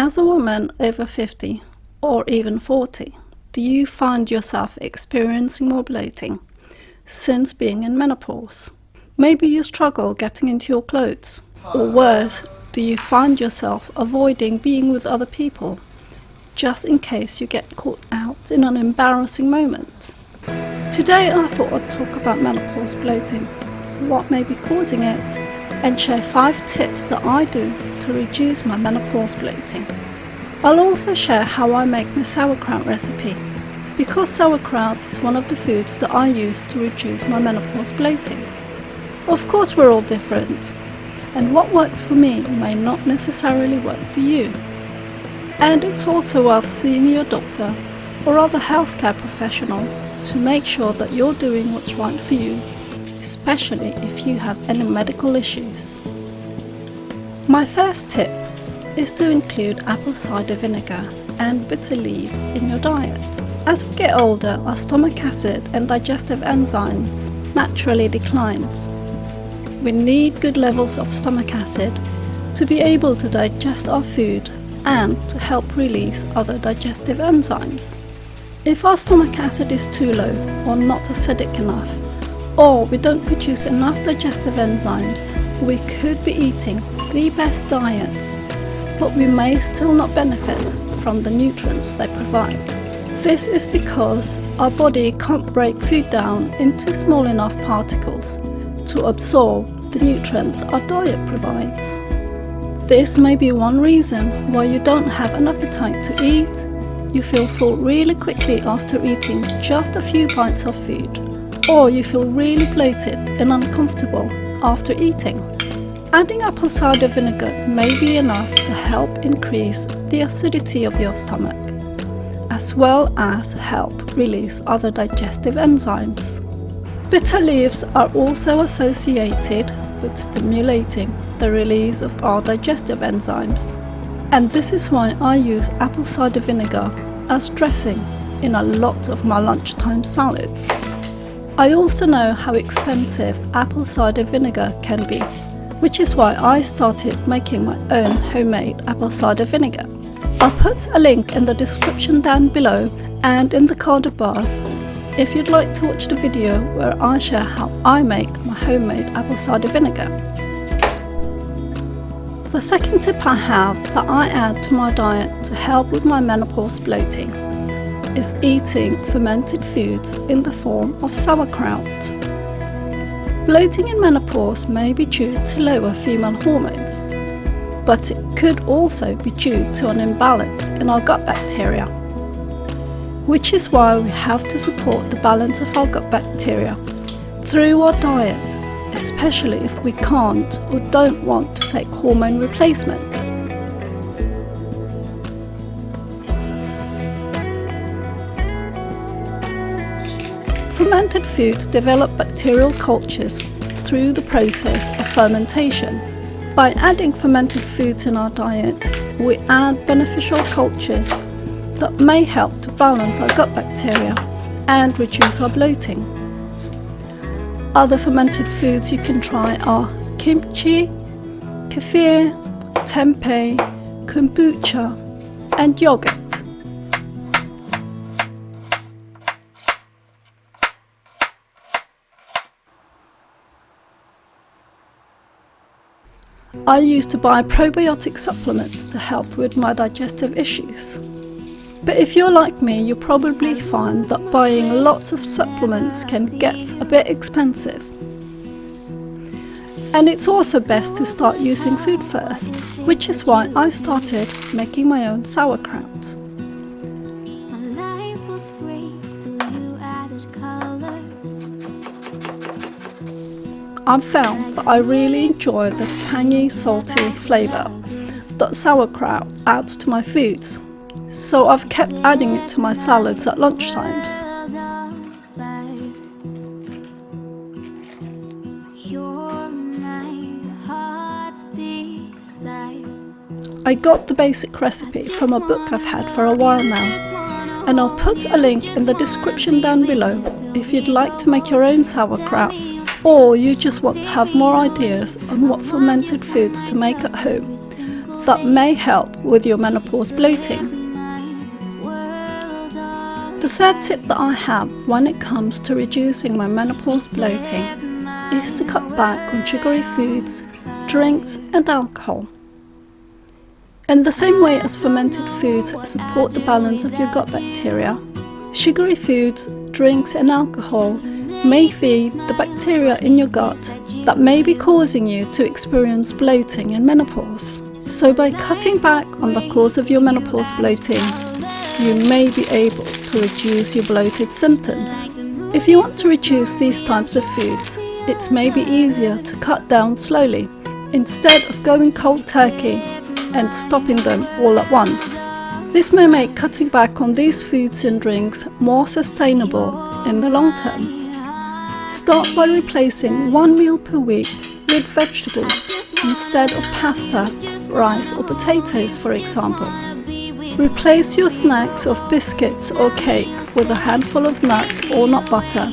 As a woman over 50 or even 40, do you find yourself experiencing more bloating since being in menopause? Maybe you struggle getting into your clothes, or worse, do you find yourself avoiding being with other people just in case you get caught out in an embarrassing moment? Today I thought I'd talk about menopause bloating, what may be causing it, and share 5 tips that I do to reduce my menopause bloating. I'll also share how I make my sauerkraut recipe, because sauerkraut is one of the foods that I use to reduce my menopause bloating. Of course we're all different, and what works for me may not necessarily work for you. And it's also worth seeing your doctor or other healthcare professional to make sure that you're doing what's right for you, especially if you have any medical issues. My first tip is to include apple cider vinegar and bitter leaves in your diet. As we get older, our stomach acid and digestive enzymes naturally declines. We need good levels of stomach acid to be able to digest our food and to help release other digestive enzymes. If our stomach acid is too low or not acidic enough, or we don't produce enough digestive enzymes, we could be eating the best diet, but we may still not benefit from the nutrients they provide. This is because our body can't break food down into small enough particles to absorb the nutrients our diet provides. This may be one reason why you don't have an appetite to eat, you feel full really quickly after eating just a few bites of food, or you feel really bloated and uncomfortable after eating. Adding apple cider vinegar may be enough to help increase the acidity of your stomach, as well as help release other digestive enzymes. Bitter leaves are also associated with stimulating the release of our digestive enzymes, and this is why I use apple cider vinegar as dressing in a lot of my lunchtime salads. I also know how expensive apple cider vinegar can be, which is why I started making my own homemade apple cider vinegar. I'll put a link in the description down below and in the card above if you'd like to watch the video where I share how I make my homemade apple cider vinegar. The second tip I have that I add to my diet to help with my menopause bloating is eating fermented foods in the form of sauerkraut. Bloating in menopause may be due to lower female hormones, but it could also be due to an imbalance in our gut bacteria, which is why we have to support the balance of our gut bacteria through our diet, especially if we can't or don't want to take hormone replacement. Fermented foods develop bacterial cultures through the process of fermentation. By adding fermented foods in our diet, we add beneficial cultures that may help to balance our gut bacteria and reduce our bloating. Other fermented foods you can try are kimchi, kefir, tempeh, kombucha, and yogurt. I used to buy probiotic supplements to help with my digestive issues. But if you're like me, you'll probably find that buying lots of supplements can get a bit expensive. And it's also best to start using food first, which is why I started making my own sauerkraut. I've found that I really enjoy the tangy, salty flavour that sauerkraut adds to my foods, so I've kept adding it to my salads at lunchtimes. I got the basic recipe from a book I've had for a while now, and I'll put a link in the description down below if you'd like to make your own sauerkraut, or you just want to have more ideas on what fermented foods to make at home. that may help with your menopause bloating. The third tip that I have when it comes to reducing my menopause bloating is to cut back on sugary foods, drinks and alcohol. In the same way as fermented foods support the balance of your gut bacteria, sugary foods, drinks and alcohol may feed the bacteria in your gut that may be causing you to experience bloating in menopause. So by cutting back on the cause of your menopause bloating, you may be able to reduce your bloated symptoms. If you want to reduce these types of foods, it may be easier to cut down slowly, instead of going cold turkey and stopping them all at once. This may make cutting back on these foods and drinks more sustainable in the long term. Start by replacing one meal per week with vegetables instead of pasta, rice or potatoes, for example. Replace your snacks of biscuits or cake with a handful of nuts or nut butter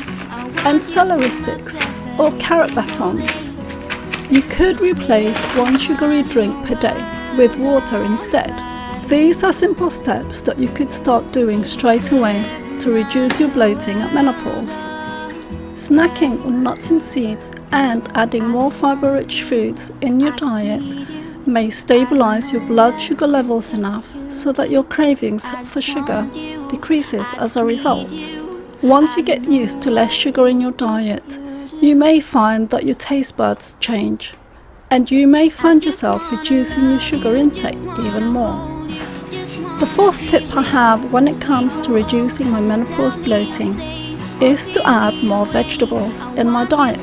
and celery sticks or carrot batons. You could replace one sugary drink per day with water instead. These are simple steps that you could start doing straight away to reduce your bloating at menopause. Snacking on nuts and seeds and adding more fibre-rich foods in your diet may stabilise your blood sugar levels enough so that your cravings for sugar decreases as a result. Once you get used to less sugar in your diet, you may find that your taste buds change, and you may find yourself reducing your sugar intake even more. The fourth tip I have when it comes to reducing my menopause bloating is to add more vegetables in my diet.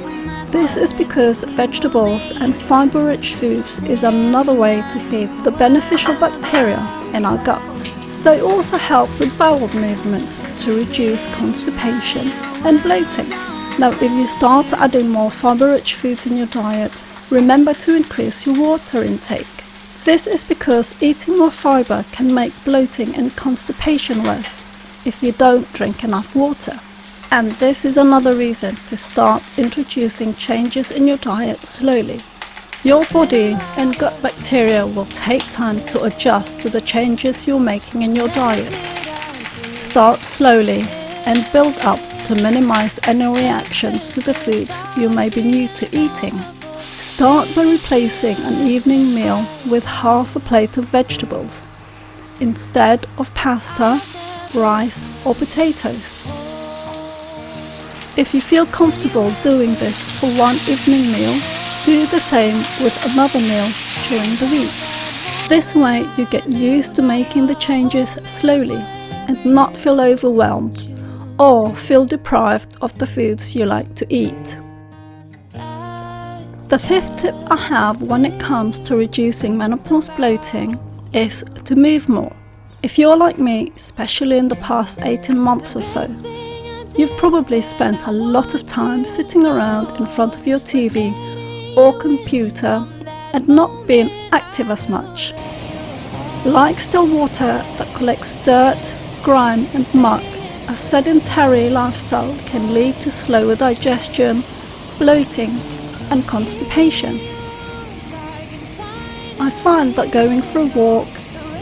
This is because vegetables and fibre-rich foods is another way to feed the beneficial bacteria in our gut. They also help with bowel movement to reduce constipation and bloating. Now, if you start adding more fibre-rich foods in your diet, remember to increase your water intake. This is because eating more fibre can make bloating and constipation worse if you don't drink enough water. And this is another reason to start introducing changes in your diet slowly. Your body and gut bacteria will take time to adjust to the changes you're making in your diet. Start slowly and build up to minimize any reactions to the foods you may be new to eating. Start by replacing an evening meal with half a plate of vegetables instead of pasta, rice or potatoes. If you feel comfortable doing this for one evening meal, do the same with another meal during the week. This way you get used to making the changes slowly and not feel overwhelmed or feel deprived of the foods you like to eat. The fifth tip I have when it comes to reducing menopause bloating is to move more. If you're like me, especially in the past 18 months or so, you've probably spent a lot of time sitting around in front of your TV or computer and not being active as much. Like still water that collects dirt, grime and muck, a sedentary lifestyle can lead to slower digestion, bloating and constipation. I find that going for a walk,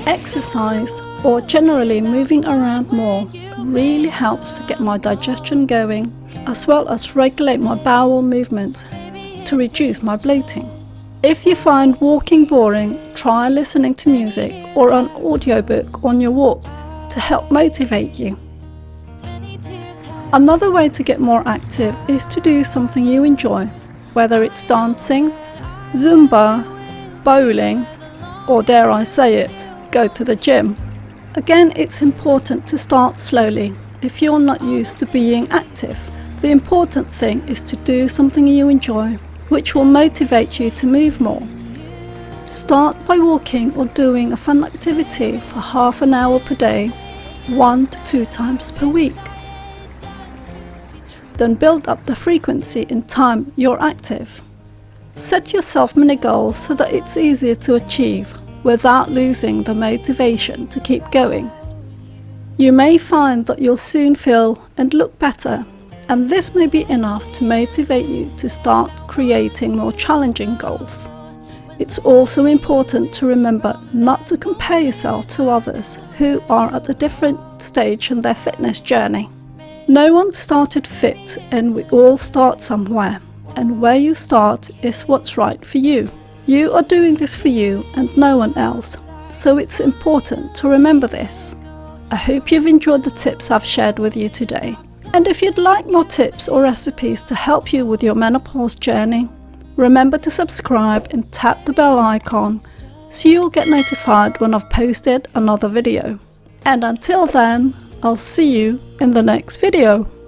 exercise or generally moving around more really helps to get my digestion going, as well as regulate my bowel movements to reduce my bloating. If you find walking boring, try listening to music or an audiobook on your walk to help motivate you. Another way to get more active is to do something you enjoy, whether it's dancing, Zumba, bowling, or dare I say it, go to the gym. Again, it's important to start slowly if you're not used to being active. The important thing is to do something you enjoy, which will motivate you to move more. Start by walking or doing a fun activity for half an hour per day, 1 to 2 times per week. Then build up the frequency and time you're active. Set yourself mini goals so that it's easier to achieve without losing the motivation to keep going. You may find that you'll soon feel and look better, and this may be enough to motivate you to start creating more challenging goals. It's also important to remember not to compare yourself to others who are at a different stage in their fitness journey. No one started fit, and we all start somewhere, and where you start is what's right for you. You are doing this for you and no one else, so it's important to remember this. I hope you've enjoyed the tips I've shared with you today. And if you'd like more tips or recipes to help you with your menopause journey, remember to subscribe and tap the bell icon so you'll get notified when I've posted another video. And until then, I'll see you in the next video.